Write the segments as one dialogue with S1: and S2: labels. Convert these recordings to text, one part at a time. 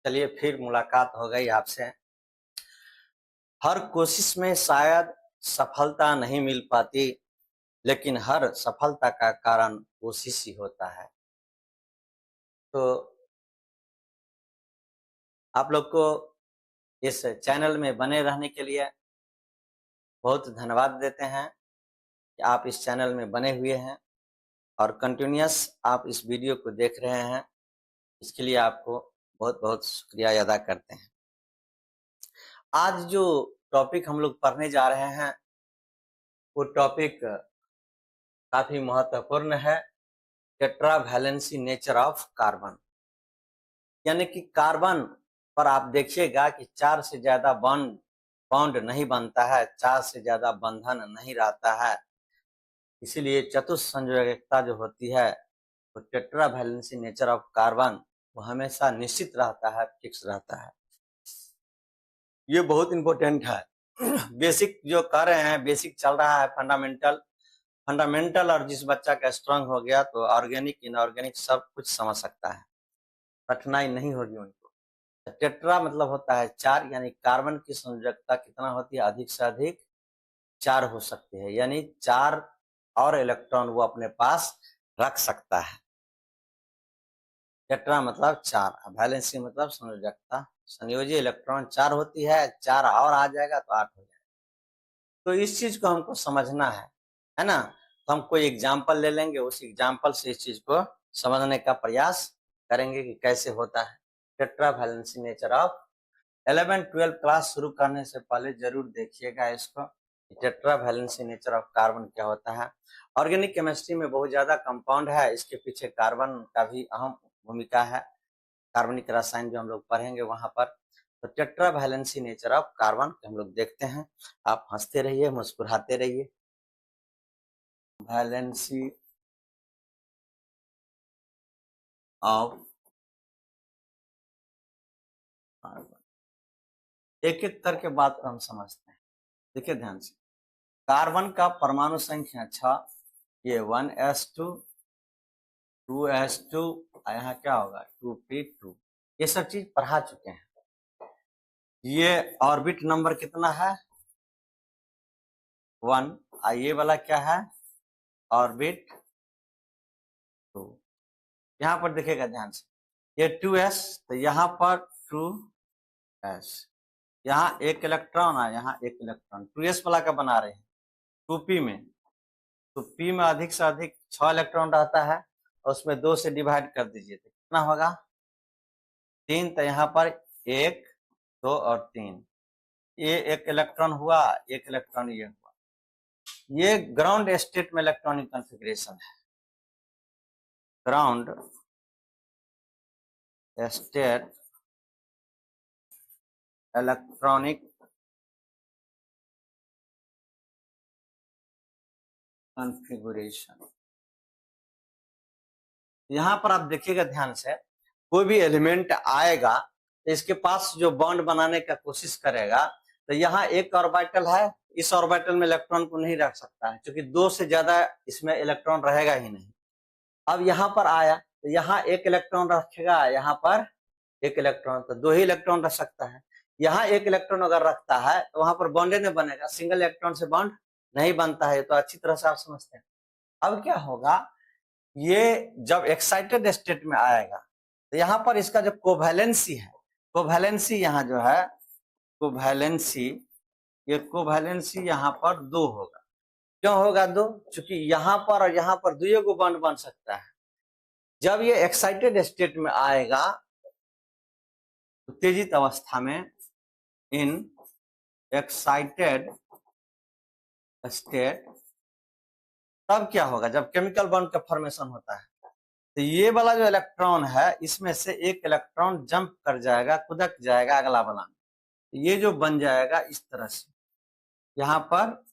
S1: चलिए फिर मुलाकात हो गई आपसे। हर कोशिश में शायद सफलता नहीं मिल पाती, लेकिन हर सफलता का कारण कोशिश ही होता है। तो आप लोग को इस चैनल में बने रहने के लिए बहुत धन्यवाद देते हैं कि आप इस चैनल में बने हुए हैं और कंटिन्यूअस आप इस वीडियो को देख रहे हैं। इसके लिए आपको बहुत बहुत शुक्रिया अदा करते हैं। आज जो टॉपिक हम लोग पढ़ने जा रहे हैं वो टॉपिक काफी महत्वपूर्ण है। टेट्रावैलेंसी नेचर ऑफ कार्बन, यानी कि कार्बन पर आप देखिएगा कि 4 से ज्यादा बॉन्ड नहीं बनता है, 4 से ज्यादा बंधन नहीं रहता है। इसीलिए चतुस्संयोजकता जो होती है वो टेट्रावैलेंसी नेचर ऑफ कार्बन वो हमेशा निश्चित रहता है, फिक्स रहता है। ये बहुत इंपॉर्टेंट है। बेसिक जो कर रहे हैं, बेसिक चल रहा है, फंडामेंटल और जिस बच्चा का स्ट्रांग हो गया तो ऑर्गेनिक इनऑर्गेनिक सब कुछ समझ सकता है, कठिनाई नहीं होगी उनको। टेट्रा मतलब होता है 4, यानी कार्बन की संयोजकता कितना होती है, अधिक से अधिक 4 हो सकती है, यानी 4 और इलेक्ट्रॉन वो अपने पास रख सकता है। टेट्रा मतलब 4, वैलेंसी मतलब संयोजकता, संयोजी इलेक्ट्रॉन 4 होती है, 4 और आ जाएगा तो 8 हो जाएगा। तो इस चीज को हमको समझना है ना। तो हम कोई एग्जाम्पल ले लेंगे, उस एग्जाम्पल से इस चीज को समझने का प्रयास करेंगे कि कैसे होता है टेट्रावैलेंसी नेचर ऑफ। 11-12 क्लास शुरू करने से पहले जरूर देखिएगा इसको, टेट्रावैलेंसी नेचर ऑफ कार्बन क्या होता है। ऑर्गेनिक केमिस्ट्री में बहुत ज्यादा कंपाउंड है, इसके पीछे कार्बन का भी अहम भूमिका है। कार्बनिक रसायन जो हम लोग पढ़ेंगे वहां पर। तो टेट्रावैलेंसी नेचर ऑफ कार्बन हम लोग देखते हैं। आप हंसते रहिए, मुस्कुराते रहिए। वैलेंसी ऑफ कार्बन, एक एक करके बात को हम समझते हैं। देखिए ध्यान से, कार्बन का परमाणु संख्या 6, ये 1s2 2s2, यहाँ क्या होगा 2p2, ये सब चीज पढ़ा चुके हैं। ये ऑर्बिट नंबर कितना है 1, ये वाला क्या है ऑर्बिट 2। यहाँ पर देखिएगा ध्यान से, ये 2s, तो यहाँ पर 2s, यहाँ एक इलेक्ट्रॉन है, यहाँ एक इलेक्ट्रॉन, 2s वाला का बना रहे हैं 2p में। तो p में अधिक से अधिक 6 इलेक्ट्रॉन रहता है और उसमें 2 से डिवाइड कर दीजिए तो कितना होगा 3। तो यहाँ पर 1 2 और 3, ये एक इलेक्ट्रॉन हुआ, एक इलेक्ट्रॉन ये हुआ। ये ग्राउंड स्टेट में इलेक्ट्रॉनिक कॉन्फ़िगरेशन है, ग्राउंड स्टेट इलेक्ट्रॉनिक कॉन्फ़िगरेशन। यहाँ पर आप देखिएगा ध्यान से, कोई भी एलिमेंट आएगा तो इसके पास जो बॉन्ड बनाने का कोशिश करेगा, तो यहाँ एक ऑर्बिटल है, इस ऑर्बिटल में इलेक्ट्रॉन को नहीं रख सकता है क्योंकि 2 से ज्यादा इसमें इलेक्ट्रॉन रहेगा ही नहीं। अब यहाँ पर आया तो यहाँ एक इलेक्ट्रॉन रखेगा, यहाँ पर एक इलेक्ट्रॉन, तो 2 ही इलेक्ट्रॉन रख सकता है। यहाँ एक इलेक्ट्रॉन अगर रखता है तो वहां पर बॉन्ड नहीं बनेगा, सिंगल इलेक्ट्रॉन से बॉन्ड नहीं बनता है। तो अच्छी तरह से आप समझते हैं। अब क्या होगा, ये जब एक्साइटेड स्टेट में आएगा तो यहाँ पर इसका जो कोवैलेंसी है, कोवैलेंसी यहाँ जो है कोवैलेंसी, ये कोवैलेंसी यहाँ पर 2 होगा। क्यों होगा 2? क्योंकि यहाँ पर और यहाँ पर 2 को बॉन्ड बन सकता है। जब ये एक्साइटेड स्टेट में आएगा, उत्तेजित अवस्था में, इन एक्साइटेड स्टेट, तब क्या होगा जब केमिकल बॉन्ड का फॉर्मेशन होता है, तो ये वाला जो इलेक्ट्रॉन है इसमें से एक इलेक्ट्रॉन जंप कर जाएगा, कूदक जाएगा अगला वाला में, ये जो बन जाएगा इस तरह से, यहाँ पर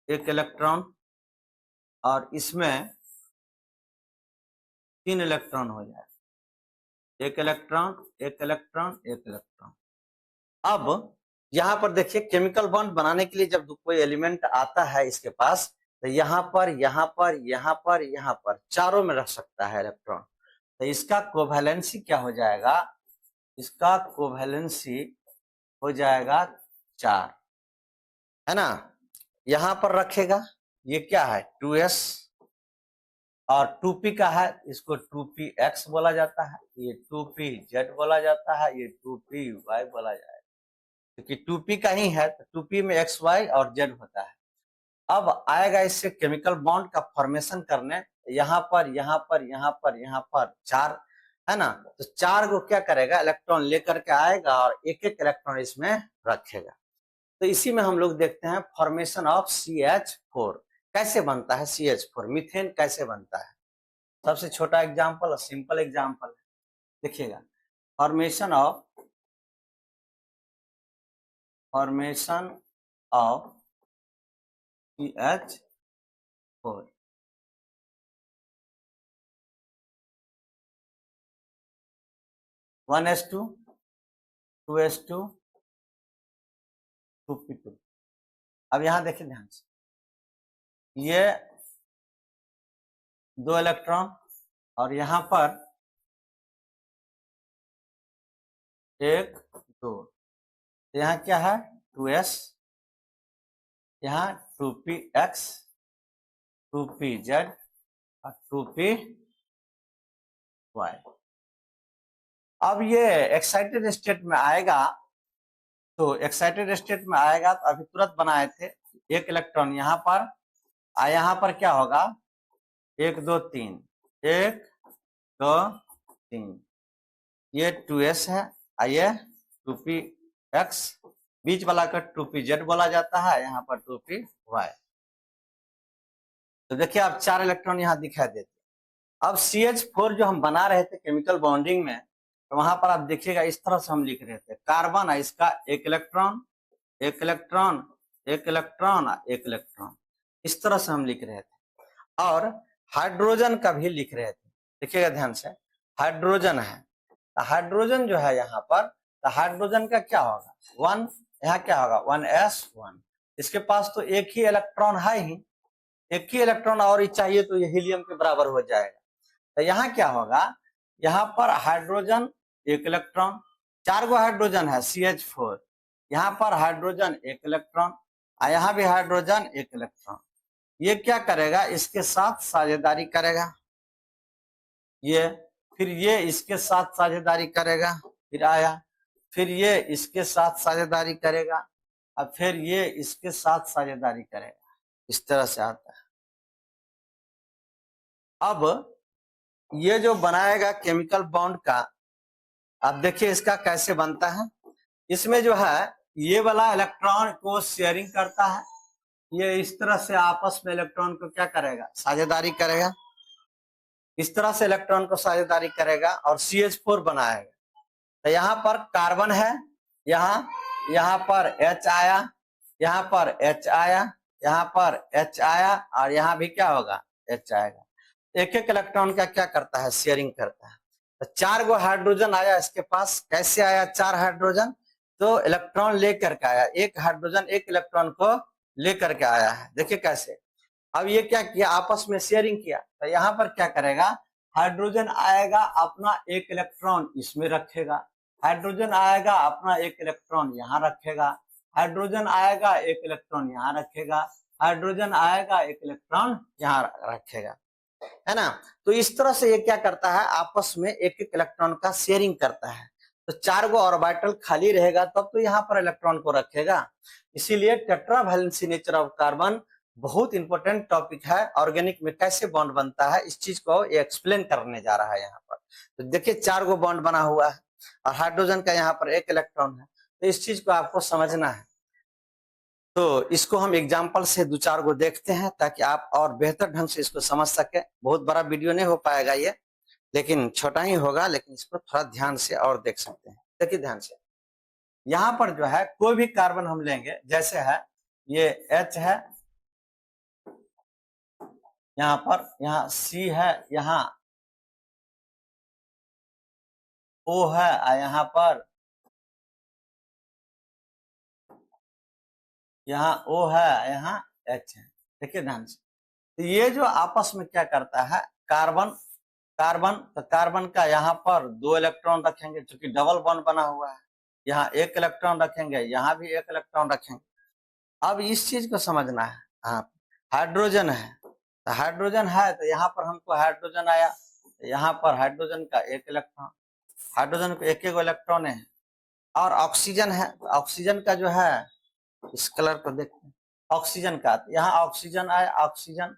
S1: एक इलेक्ट्रॉन और इसमें 3 इलेक्ट्रॉन हो जाएगा, एक इलेक्ट्रॉन एक इलेक्ट्रॉन एक इलेक्ट्रॉन। अब यहाँ पर देखिए, केमिकल बॉन्ड बनाने के लिए जब कोई एलिमेंट आता है इसके पास, तो यहाँ पर यहाँ पर यहाँ पर यहाँ पर चारों में रख सकता है इलेक्ट्रॉन। तो इसका कोवैलेंसी क्या हो जाएगा इसका कोवैलेंसी हो जाएगा 4, है ना। यहां पर रखेगा, ये क्या है 2s, और 2p का है, इसको 2px बोला जाता है, ये 2pz बोला जाता है, ये 2py बोला जाएगा, क्योंकि 2p का ही है तो 2p में x y और z होता है। अब आएगा इससे केमिकल बॉन्ड का फॉर्मेशन करने, यहाँ पर यहाँ पर यहाँ पर यहाँ पर 4, है ना। तो 4 को क्या करेगा, इलेक्ट्रॉन लेकर के आएगा और एक एक इलेक्ट्रॉन इसमें रखेगा। तो इसी में हम लोग देखते हैं फॉर्मेशन ऑफ CH4 कैसे बनता है, CH4 मीथेन कैसे बनता है। सबसे छोटा एग्जांपल और सिंपल एग्जांपल देखिएगा, formation of CH4, 1s2 2s2 2p2। अब यहां देखिए ध्यान से, ये 2 इलेक्ट्रॉन और यहां पर 1 2, यहाँ क्या है 2s, यहाँ 2px 2pz और 2py। अब ये एक्साइटेड स्टेट में आएगा, तो एक्साइटेड स्टेट में आएगा तो अभी तुरंत बनाए थे, एक इलेक्ट्रॉन यहाँ पर, यहाँ पर क्या होगा 1 2 3 1 2 3, ये 2s है, ये 2px, बीच वाला का 2pz बोला जाता है, यहाँ पर 2py। तो देखिए अब 4 इलेक्ट्रॉन यहाँ दिखाई देते। अब CH4 जो हम बना रहे थे केमिकल बॉन्डिंग में, तो वहां पर आप देखिएगा इस तरह से हम लिख रहे थे, कार्बन है इसका 1 इलेक्ट्रॉन 1 इलेक्ट्रॉन 1 इलेक्ट्रॉन 1 इलेक्ट्रॉन, इस तरह से हम लिख रहे थे। और हाइड्रोजन का भी लिख रहे थे, देखिएगा ध्यान से, हाइड्रोजन है, हाइड्रोजन जो है यहाँ पर, तो हाइड्रोजन का क्या होगा 1, यहाँ क्या होगा 1s1, इसके पास तो एक ही इलेक्ट्रॉन है ही, एक ही इलेक्ट्रॉन और ही चाहिए तो ये हीलियम के बराबर हो जाएगा। तो यहाँ क्या होगा, यहाँ पर हाइड्रोजन 1 इलेक्ट्रॉन, 4 गो हाइड्रोजन है CH4, यहाँ पर हाइड्रोजन 1 इलेक्ट्रॉन, यहाँ भी हाइड्रोजन 1 इलेक्ट्रॉन, ये क्या करेगा इसके साथ साझेदारी करेगा, ये फिर ये इसके साथ साझेदारी करेगा, फिर आया, फिर ये इसके साथ साझेदारी करेगा, और फिर ये इसके साथ साझेदारी करेगा, इस तरह से आता है। अब ये जो बनाएगा केमिकल बॉन्ड का, अब देखिए इसका कैसे बनता है, इसमें जो है ये वाला इलेक्ट्रॉन को शेयरिंग करता है, ये इस तरह से आपस में इलेक्ट्रॉन को क्या करेगा साझेदारी करेगा, इस तरह से इलेक्ट्रॉन को साझेदारी करेगा और CH4 बनाएगा। तो यहाँ पर कार्बन है, यहाँ पर H आया, यहाँ पर H आया, यहाँ पर H आया, और यहाँ भी क्या होगा H आएगा। एक एक इलेक्ट्रॉन का क्या करता है शेयरिंग करता है। तो 4 गो हाइड्रोजन आया इसके पास, कैसे आया 4 हाइड्रोजन, तो इलेक्ट्रॉन लेकर के आया, एक हाइड्रोजन एक इलेक्ट्रॉन को लेकर के आया है, देखिए कैसे। अब ये क्या किया आपस में शेयरिंग किया, तो यहाँ पर क्या करेगा, हाइड्रोजन आएगा अपना 1 इलेक्ट्रॉन इसमें रखेगा, हाइड्रोजन आएगा अपना 1 इलेक्ट्रॉन यहाँ रखेगा, हाइड्रोजन आएगा 1 इलेक्ट्रॉन यहाँ रखेगा, हाइड्रोजन आएगा 1 इलेक्ट्रॉन यहाँ रखेगा, है ना। तो इस तरह से ये क्या करता है आपस में एक एक इलेक्ट्रॉन का शेयरिंग करता है। तो 4 गो ऑर्बिटल खाली रहेगा तब तो यहाँ पर इलेक्ट्रॉन को रखेगा। इसीलिए tetra valency nature of carbon बहुत इंपॉर्टेंट टॉपिक है, ऑर्गेनिक में कैसे बॉन्ड बनता है इस चीज को ये एक्सप्लेन करने जा रहा है यहाँ पर। तो देखिए 4 गो बॉन्ड बना हुआ है और हाइड्रोजन का यहाँ पर 1 इलेक्ट्रॉन है, तो इस चीज को आपको समझना है। तो इसको हम एग्जाम्पल से 2-4 गो देखते हैं ताकि आप और बेहतर ढंग से इसको समझ सके। बहुत बड़ा वीडियो नहीं हो पाएगा ये, लेकिन छोटा ही होगा, लेकिन इसको थोड़ा ध्यान से और देख सकते हैं। देखिए ध्यान से, यहाँ पर जो है कोई भी कार्बन हम लेंगे, जैसे है ये H है, यहाँ पर यहाँ C है, यहाँ O है, यहाँ पर यहाँ O है, यहाँ H है। देखिए ध्यान से, तो ये जो आपस में क्या करता है कार्बन कार्बन, तो कार्बन का यहाँ पर 2 इलेक्ट्रॉन रखेंगे, क्योंकि डबल बॉन्ड बना हुआ है। यहाँ 1 इलेक्ट्रॉन रखेंगे, यहाँ भी 1 इलेक्ट्रॉन रखेंगे। अब इस चीज को समझना है। हाँ, हाइड्रोजन है, तो हाइड्रोजन है तो यहाँ पर हमको हाइड्रोजन आया, तो यहाँ पर हाइड्रोजन का 1 इलेक्ट्रॉन, हाइड्रोजन को 1 इलेक्ट्रॉन है। और ऑक्सीजन है, तो ऑक्सीजन का जो है, इस कलर को देखते हैं, ऑक्सीजन का, तो यहाँ ऑक्सीजन आया, ऑक्सीजन,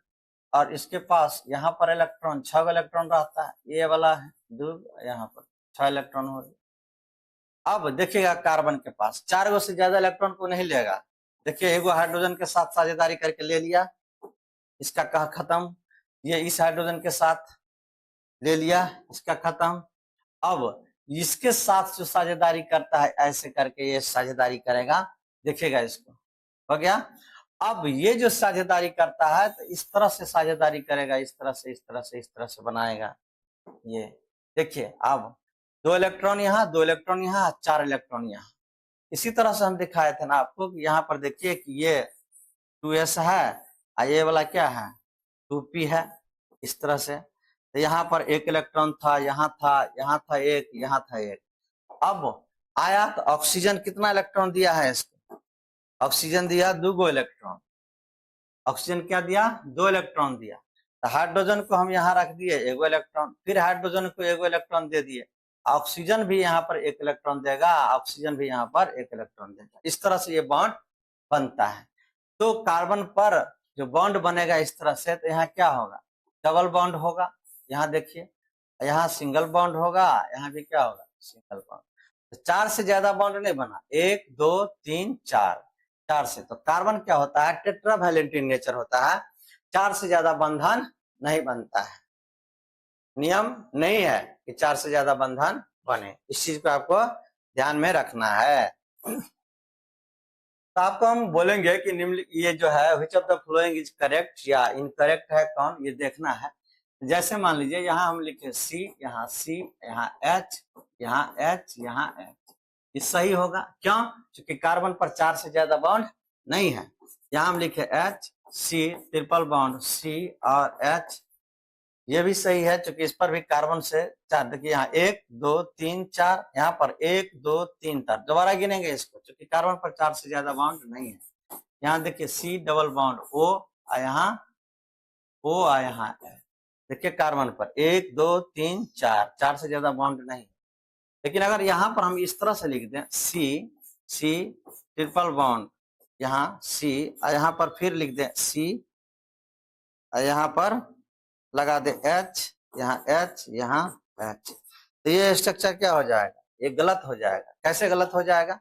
S1: और इसके पास यहाँ पर इलेक्ट्रॉन 6 इलेक्ट्रॉन रहता है, ये वाला है 2, यहाँ पर 6 इलेक्ट्रॉन हो गया। अब देखिएगा कार्बन के पास 4 गो से ज्यादा इलेक्ट्रॉन को नहीं लेगा। देखिए एगो हाइड्रोजन के साथ साझेदारी करके ले लिया, इसका कहा खत्म, ये इस हाइड्रोजन के साथ ले लिया, इसका खत्म। अब इसके साथ जो साझेदारी करता है, ऐसे करके ये साझेदारी करेगा, देखिएगा इसको, हो गया। अब ये जो साझेदारी करता है, तो इस तरह से साझेदारी करेगा, इस तरह से, इस तरह से, इस तरह से बनाएगा। ये देखिए, अब 2 इलेक्ट्रॉन यहाँ, 2 इलेक्ट्रॉन यहाँ, 4 इलेक्ट्रॉन यहाँ। इसी तरह से हम दिखाए थे ना आपको कि यहाँ पर देखिए कि ये 2s है, और ये वाला क्या है, 2p है, इस तरह से। तो यहाँ पर 1 इलेक्ट्रॉन था, यहाँ था, यहाँ था 1, यहाँ था 1। अब आया तो ऑक्सीजन कितना इलेक्ट्रॉन दिया है इसको, ऑक्सीजन दिया 2 इलेक्ट्रॉन, ऑक्सीजन क्या दिया, 2 इलेक्ट्रॉन दिया। तो हाइड्रोजन को हम यहाँ रख दिए 1 इलेक्ट्रॉन, फिर हाइड्रोजन को 1 इलेक्ट्रॉन दे दिए, ऑक्सीजन भी यहाँ पर 1 इलेक्ट्रॉन देगा, ऑक्सीजन भी यहाँ पर 1 इलेक्ट्रॉन देगा। इस तरह से ये बॉन्ड बनता है। तो कार्बन पर जो बॉन्ड बनेगा इस तरह से, तो यहाँ क्या होगा, डबल बॉन्ड होगा, यहाँ देखिए, यहाँ सिंगल बॉन्ड होगा, यहाँ भी क्या होगा, सिंगल बॉन्ड। तो 4 से ज्यादा बॉन्ड नहीं बना, 1 2 3 4, 4 से। तो कार्बन क्या होता है, टेट्रावैलेंट इन नेचर होता है, 4 से ज्यादा बंधन नहीं बनता है। नियम नहीं है कि 4 से ज्यादा बंधन बने, इस चीज को आपको ध्यान में रखना है। तो आपको हम बोलेंगे कि निम्न ये जो है which of the following is correct या इनकरेक्ट है, कौन, ये देखना है। जैसे मान लीजिए यहाँ हम लिखे C, यहाँ C, यहाँ H, यहाँ H, यहाँ H, ये सही होगा। क्यों, क्योंकि कार्बन पर 4 से ज्यादा बॉन्ड नहीं है। यहाँ हम लिखे H, C, triple bond C और H, ये भी सही है, क्योंकि इस पर भी कार्बन से 4, देखिए यहाँ 1 2 3 4, यहाँ पर 1 2 3 4, दोबारा गिनेंगे इसको, क्योंकि कार्बन पर 4 से ज्यादा बॉन्ड नहीं है। यहाँ देखिए C डबल बॉन्ड O, यहाँ O, यहाँ देखिए कार्बन पर 1 2 3 4, 4 से ज्यादा बॉन्ड नहीं। लेकिन अगर यहाँ पर हम इस तरह से लिख दें C ट्रिपल बॉन्ड, यहाँ C, यहाँ पर फिर लिख दें C, यहाँ पर लगा दे H, यहाँ H, यहाँ H, तो ये स्ट्रक्चर क्या हो जाएगा, ये गलत हो जाएगा। कैसे गलत हो जाएगा,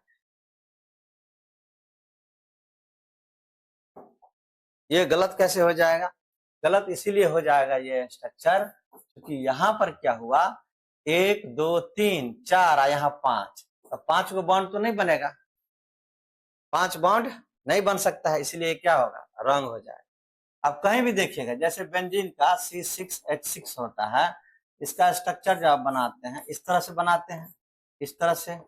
S1: ये गलत कैसे हो जाएगा, गलत इसीलिए हो जाएगा ये स्ट्रक्चर, क्योंकि यहाँ पर क्या हुआ, 1 2 3 4 और यहाँ 5, तो 5 को बॉन्ड तो नहीं बनेगा, 5 बॉन्ड नहीं बन सकता है, इसीलिए क्या होगा, रॉन्ग हो जाएगा। अब कहीं भी देखिएगा, जैसे बेंजीन का C6H6 होता है, इसका स्ट्रक्चर जब आप बनाते हैं इस तरह से बनाते हैं, इस तरह से,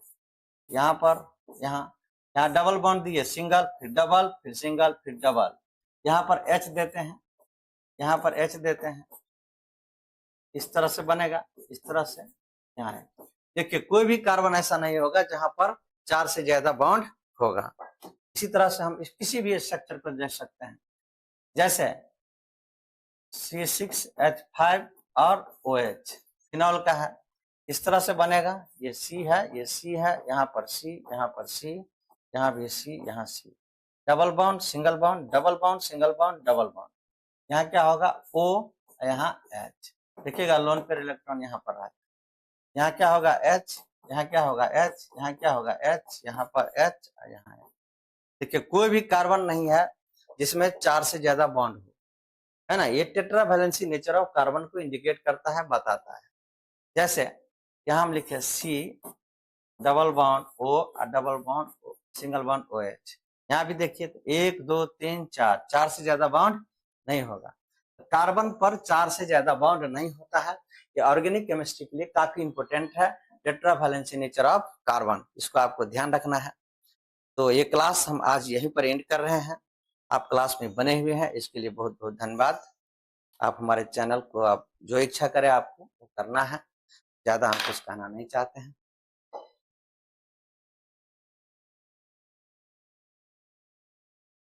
S1: यहाँ पर यहाँ डबल बॉन्ड दिए, सिंगल फिर डबल फिर सिंगल फिर डबल, यहाँ पर H देते हैं, यहाँ पर H देते हैं, इस तरह से बनेगा, इस तरह से। यहाँ देखिए कोई भी कार्बन ऐसा नहीं होगा जहां पर 4 से ज्यादा बॉन्ड होगा। इसी तरह से हम किसी भी स्ट्रक्चर को देख सकते हैं, जैसे C6H5 और OH फिनॉल का है, इस तरह से बनेगा, ये C है, ये C है, यहाँ पर C, यहाँ पर C, यहाँ भी C, यहाँ C, double bond single bond, double bond single bond, double bond, यहाँ क्या होगा O, यहाँ H, देखिएगा लोन पेयर इलेक्ट्रॉन यहाँ पर है, यहाँ क्या होगा H, यहाँ क्या होगा H, यहाँ क्या होगा H, यहाँ पर H, यहाँ H। देखिए कोई भी कार्बन नहीं है जिसमें 4 से ज्यादा बॉन्ड हो, है ना, ये टेट्रावैलेंसी नेचर ऑफ कार्बन को इंडिकेट करता है, बताता है। जैसे यहाँ हम लिखे C डबल बॉन्ड O और double bond O, single bond OH, यहाँ भी देखिए तो 1 2 3 4, 4 से ज्यादा बॉन्ड नहीं होगा। कार्बन पर 4 से ज्यादा बॉन्ड नहीं होता है, ये ऑर्गेनिक केमिस्ट्री के लिए काफी इंपोर्टेंट है, टेट्रावैलेंसी नेचर ऑफ कार्बन, इसको आपको ध्यान रखना है। तो ये क्लास हम आज यहीं पर एंड कर रहे हैं, आप क्लास में बने हुए हैं, इसके लिए बहुत बहुत धन्यवाद। आप हमारे चैनल को आप जो इच्छा करें आपको वो करना है, ज़्यादा हम कुछ कहना नहीं चाहते हैं।